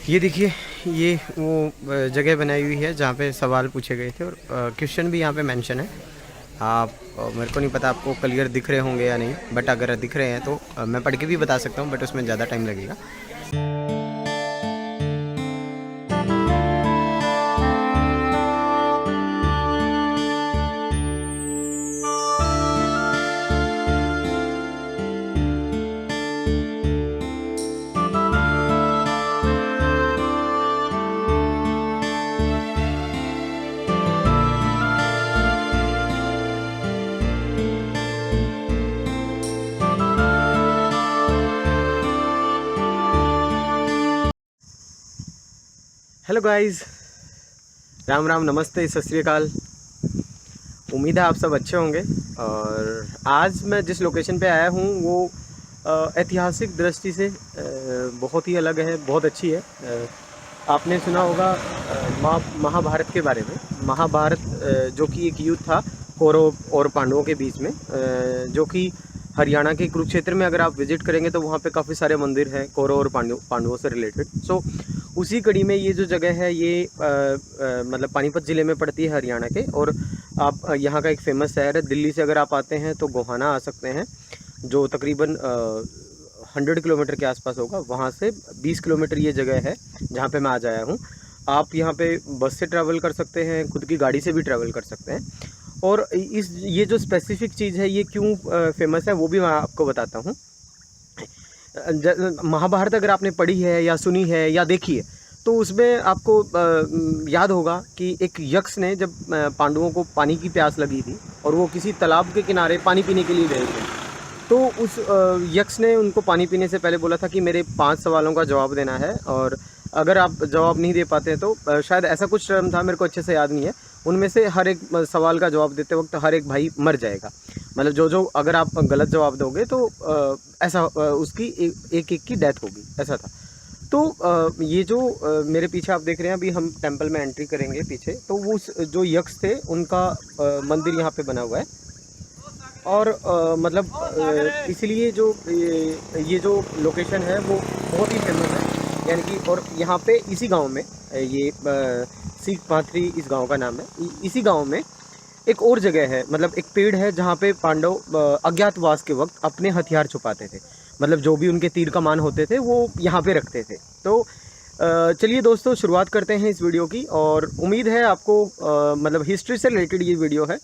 ये देखिए, ये वो जगह बनाई हुई है जहाँ पे सवाल पूछे गए थे और क्वेश्चन भी यहाँ पे मेंशन है। आप मेरे को नहीं पता आपको क्लियर दिख रहे होंगे या नहीं, बट अगर दिख रहे हैं तो मैं पढ़ के भी बता सकता हूँ, बट उसमें ज़्यादा टाइम लगेगा। हेलो गाइस, राम राम, नमस्ते, सत श्री अकाल। उम्मीद है आप सब अच्छे होंगे। और आज मैं जिस लोकेशन पे आया हूँ वो ऐतिहासिक दृष्टि से बहुत ही अलग है, बहुत अच्छी है। आपने सुना होगा महाभारत के बारे में। महाभारत जो कि एक युद्ध था कौरव और पांडवों के बीच में, जो कि हरियाणा के कुरुक्षेत्र में अगर आप विजिट करेंगे तो वहाँ पे काफ़ी सारे मंदिर हैं कौरव और पांडवों से रिलेटेड। सो उसी कड़ी में ये जो जगह है ये मतलब पानीपत ज़िले में पड़ती है हरियाणा के। और आप यहाँ का एक फेमस शहर है। दिल्ली से अगर आप आते हैं तो गोहाना आ सकते हैं, जो तकरीबन 100 किलोमीटर के आसपास होगा। वहाँ से 20 किलोमीटर ये जगह है जहाँ पे मैं आज आया हूँ। आप यहाँ पे बस से ट्रैवल कर सकते हैं, खुद की गाड़ी से भी ट्रैवल कर सकते हैं। और ये जो स्पेसिफिक चीज़ है ये क्यों फेमस है वो भी मैं आपको बताता हूँ। महाभारत अगर आपने पढ़ी है या सुनी है या देखी है तो उसमें आपको याद होगा कि एक यक्ष ने जब पांडवों को पानी की प्यास लगी थी और वो किसी तालाब के किनारे पानी पीने के लिए गए थे, तो उस यक्ष ने उनको पानी पीने से पहले बोला था कि मेरे 5 सवालों का जवाब देना है, और अगर आप जवाब नहीं दे पाते हैं तो शायद ऐसा कुछ टर्म था, मेरे को अच्छे से याद नहीं है, उनमें से हर एक सवाल का जवाब देते वक्त हर एक भाई मर जाएगा। मतलब जो अगर आप गलत जवाब दोगे तो ऐसा उसकी एक की डेथ होगी, ऐसा था। तो ये जो मेरे पीछे आप देख रहे हैं, अभी हम टेंपल में एंट्री करेंगे पीछे, तो वो जो यक्ष थे उनका मंदिर यहाँ पे बना हुआ है। और मतलब इसलिए जो ये जो लोकेशन है वो बहुत ही फेमस है, यानी कि। और यहाँ पे इसी गांव में ये सीख पाथरी इस गांव का नाम है। इसी गांव में एक और जगह है, मतलब एक पेड़ है जहाँ पे पांडव अज्ञातवास के वक्त अपने हथियार छुपाते थे। मतलब जो भी उनके तीर कमान होते थे वो यहाँ पे रखते थे। तो चलिए दोस्तों, शुरुआत करते हैं इस वीडियो की। और उम्मीद है आपको मतलब हिस्ट्री से रिलेटेड ये वीडियो है,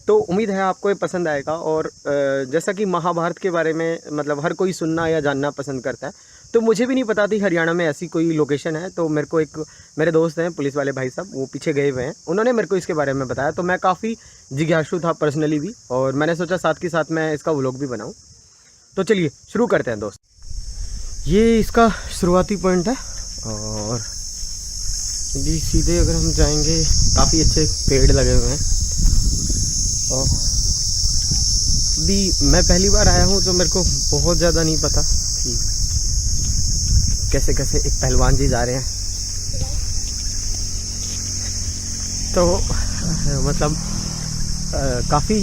तो उम्मीद है आपको ये पसंद आएगा। और जैसा कि महाभारत के बारे में मतलब हर कोई सुनना या जानना पसंद करता है, तो मुझे भी नहीं पता थी हरियाणा में ऐसी कोई लोकेशन है। तो मेरे को एक मेरे दोस्त हैं पुलिस वाले भाई साहब, वो पीछे गए हुए हैं, उन्होंने मेरे को इसके बारे में बताया। तो मैं काफ़ी जिज्ञासु था पर्सनली भी, और मैंने सोचा साथ के साथ मैं इसका व्लॉग भी बनाऊँ। तो चलिए शुरू करते हैं दोस्त। ये इसका शुरुआती पॉइंट है, और ये सीधे अगर हम जाएंगे काफ़ी अच्छे पेड़ लगे हुए हैं। और अभी मैं पहली बार आया हूँ तो मेरे को बहुत ज़्यादा नहीं पता कि कैसे कैसे एक पहलवान जी जा रहे हैं। तो मतलब काफ़ी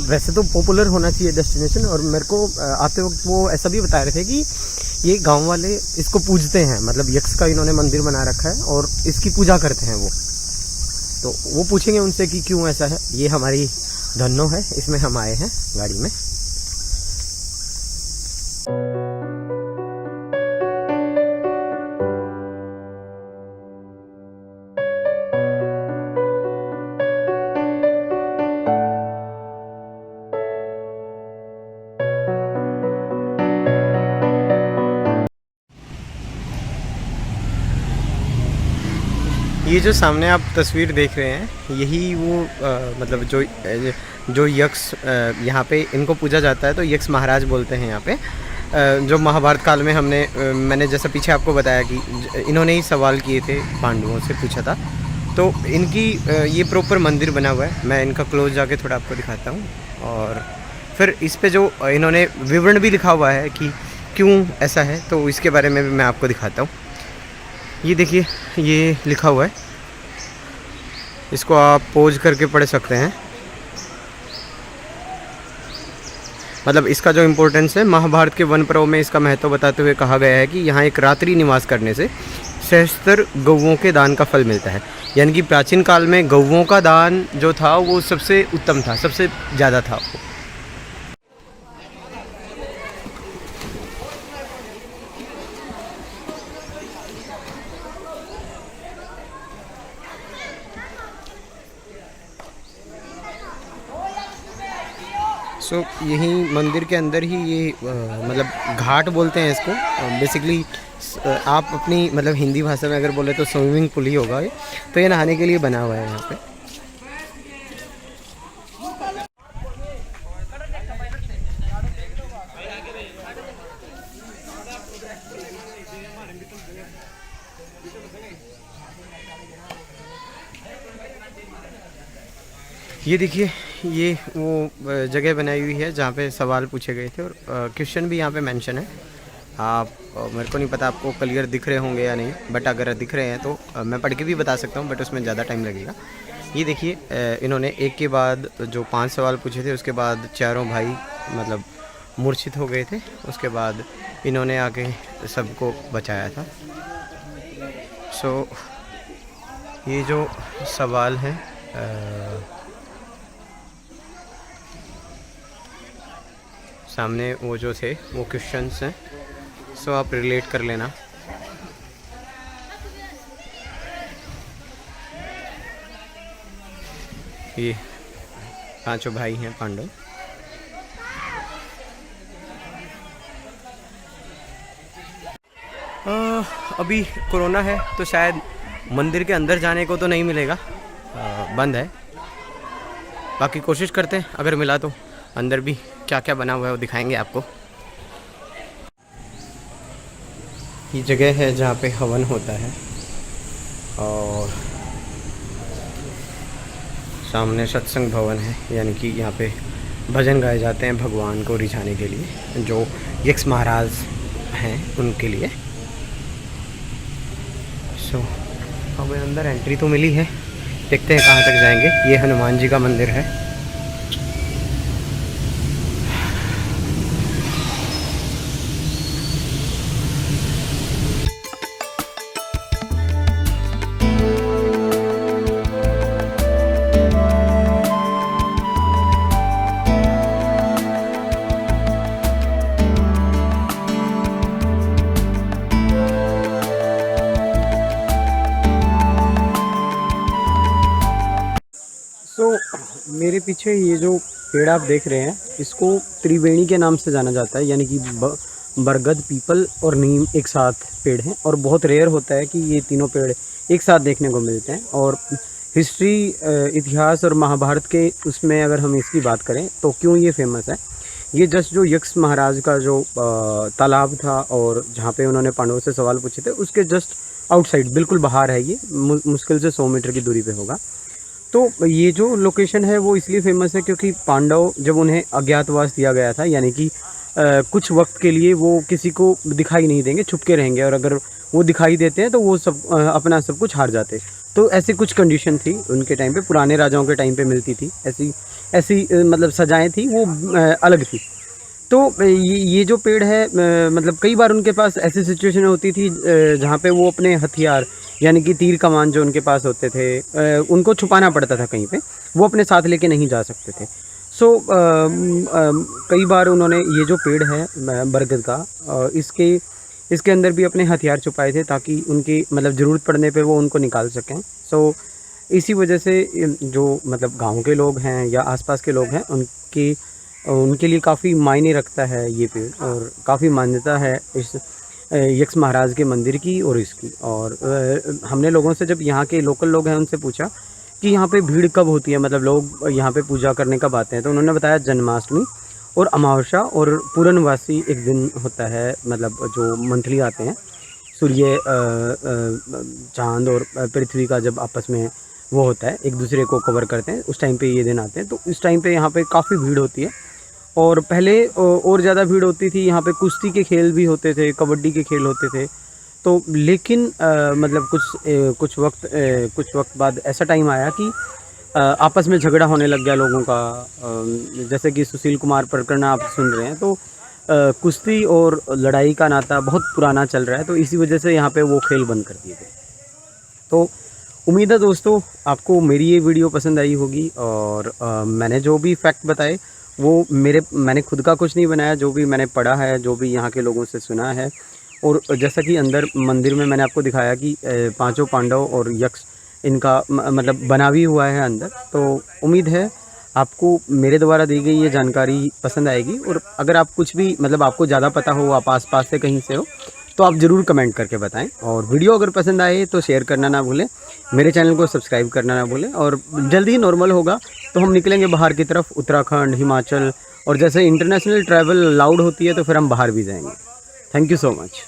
वैसे तो पॉपुलर होना चाहिए डेस्टिनेशन, और मेरे को आते वक्त वो ऐसा भी बता रहे थे कि ये गांव वाले इसको पूजते हैं, मतलब यक्ष का इन्होंने मंदिर बना रखा है और इसकी पूजा करते हैं वो। तो वो पूछेंगे उनसे कि क्यों ऐसा है। ये हमारी धन्नो है, इसमें हम आए हैं गाड़ी में। ये जो सामने आप तस्वीर देख रहे हैं यही वो मतलब जो यक्ष यहाँ पे इनको पूजा जाता है, तो यक्ष महाराज बोलते हैं यहाँ पे। जो महाभारत काल में मैंने जैसा पीछे आपको बताया कि इन्होंने ही सवाल किए थे, पांडवों से पूछा था। तो इनकी ये प्रॉपर मंदिर बना हुआ है। मैं इनका क्लोज जाके थोड़ा आपको दिखाता हूँ, और फिर इस पे जो इन्होंने विवरण भी लिखा हुआ है कि क्यों ऐसा है, तो इसके बारे में भी मैं आपको दिखाता हूँ। ये देखिए, ये लिखा हुआ है, इसको आप पोज करके पढ़ सकते हैं। मतलब इसका जो इम्पोर्टेंस है, महाभारत के वन पर्व में इसका महत्व बताते हुए कहा गया है कि यहाँ एक रात्रि निवास करने से सहस्त्र गौओं के दान का फल मिलता है। यानी कि प्राचीन काल में गौओं का दान जो था वो सबसे उत्तम था, सबसे ज़्यादा था वो। सो यहीं मंदिर के अंदर ही ये मतलब घाट बोलते हैं इसको बेसिकली। आप अपनी मतलब हिंदी भाषा में अगर बोले तो स्विमिंग पूल ही होगा ये। तो ये नहाने के लिए बना हुआ है यहाँ पे। ये देखिए, ये वो जगह बनाई हुई है जहाँ पे सवाल पूछे गए थे और क्वेश्चन भी यहाँ पे मेंशन है। आप मेरे को नहीं पता आपको क्लियर दिख रहे होंगे या नहीं, बट अगर दिख रहे हैं तो मैं पढ़ के भी बता सकता हूँ, बट उसमें ज़्यादा टाइम लगेगा। ये देखिए, इन्होंने एक के बाद जो 5 सवाल पूछे थे, उसके बाद चारों भाई मतलब मूर्छित हो गए थे। उसके बाद इन्होंने आके सबको बचाया था। सो ये जो सवाल हैं सामने वो जो थे वो क्वेश्चंस हैं, सो आप रिलेट कर लेना। ये 5 भाई हैं पांडव। अभी कोरोना है तो शायद मंदिर के अंदर जाने को तो नहीं मिलेगा, बंद है। बाकी कोशिश करते हैं, अगर मिला तो अंदर भी क्या क्या बना हुआ है वो दिखाएंगे आपको। ये जगह है जहाँ पे हवन होता है और सामने सत्संग भवन है, यानी कि यहाँ पे भजन गाए जाते हैं भगवान को रिझाने के लिए, जो यक्ष महाराज हैं उनके लिए। सो हमें अंदर एंट्री तो मिली है, देखते हैं कहाँ तक जाएंगे। ये हनुमान जी का मंदिर है। मेरे पीछे ये जो पेड़ आप देख रहे हैं, इसको त्रिवेणी के नाम से जाना जाता है, यानी कि बरगद, पीपल और नीम एक साथ पेड़ हैं। और बहुत रेयर होता है कि ये तीनों पेड़ एक साथ देखने को मिलते हैं। और हिस्ट्री, इतिहास और महाभारत के उसमें अगर हम इसकी बात करें तो क्यों ये फेमस है, ये जस्ट जो यक्ष महाराज का जो तालाब था और जहाँ पे उन्होंने पांडवों से सवाल पूछे थे, उसके जस्ट आउटसाइड बिल्कुल बाहर है। ये मुश्किल से 100 मीटर की दूरी पे होगा। तो ये जो लोकेशन है वो इसलिए फेमस है क्योंकि पांडव जब उन्हें अज्ञातवास दिया गया था, यानी कि कुछ वक्त के लिए वो किसी को दिखाई नहीं देंगे, छुपके रहेंगे, और अगर वो दिखाई देते हैं तो वो सब अपना सब कुछ हार जाते। तो ऐसी कुछ कंडीशन थी उनके टाइम पे, पुराने राजाओं के टाइम पे मिलती थी ऐसी मतलब सजाएं थी, वो अलग थी। तो ये जो पेड़ है, मतलब कई बार उनके पास ऐसी सिचुएशन होती थी जहाँ पे वो अपने हथियार, यानी कि तीर कमान जो उनके पास होते थे, उनको छुपाना पड़ता था कहीं पे, वो अपने साथ लेके नहीं जा सकते थे। सो कई बार उन्होंने ये जो पेड़ है बरगद का, इसके अंदर भी अपने हथियार छुपाए थे ताकि उनकी मतलब ज़रूरत पड़ने पे वो उनको निकाल सकें। सो इसी वजह से जो मतलब गांव के लोग हैं या आसपास के लोग हैं, उनके लिए काफ़ी मायने रखता है ये पेड़, और काफ़ी मान्यता है इस यक्ष महाराज के मंदिर की और इसकी। और हमने लोगों से, जब यहाँ के लोकल लोग हैं उनसे पूछा कि यहाँ पे भीड़ कब होती है, मतलब लोग यहाँ पे पूजा करने कब आते हैं, तो उन्होंने बताया जन्माष्टमी और अमावस्या और पूर्णवासी एक दिन होता है, मतलब जो मंथली आते हैं, सूर्य चांद और पृथ्वी का जब आपस में वो होता है, एक दूसरे को कवर करते हैं, उस टाइम पे ये दिन आते हैं। तो इस टाइम पे यहाँ पे काफ़ी भीड़ होती है। और पहले और ज़्यादा भीड़ होती थी, यहाँ पे कुश्ती के खेल भी होते थे, कबड्डी के खेल होते थे। तो लेकिन मतलब कुछ वक्त बाद ऐसा टाइम आया कि आपस में झगड़ा होने लग गया लोगों का। जैसे कि सुशील कुमार प्रकरण आप सुन रहे हैं, तो कुश्ती और लड़ाई का नाता बहुत पुराना चल रहा है, तो इसी वजह से यहाँ पे वो खेल बंद कर दिए गए। तो उम्मीद है दोस्तों आपको मेरी ये वीडियो पसंद आई होगी, और मैंने जो भी फैक्ट बताए वो मैंने खुद का कुछ नहीं बनाया, जो भी मैंने पढ़ा है, जो भी यहाँ के लोगों से सुना है। और जैसा कि अंदर मंदिर में मैंने आपको दिखाया कि पांचों पांडव और यक्ष इनका मतलब बना भी हुआ है अंदर। तो उम्मीद है आपको मेरे द्वारा दी गई ये जानकारी पसंद आएगी, और अगर आप कुछ भी मतलब आपको ज़्यादा पता हो, आप आसपास से कहीं से हो, तो आप ज़रूर कमेंट करके बताएं। और वीडियो अगर पसंद आए तो शेयर करना ना भूलें, मेरे चैनल को सब्सक्राइब करना ना भूलें। और जल्दी ही नॉर्मल होगा तो हम निकलेंगे बाहर की तरफ, उत्तराखंड, हिमाचल, और जैसे इंटरनेशनल ट्रैवल अलाउड होती है तो फिर हम बाहर भी जाएंगे। Thank you so much.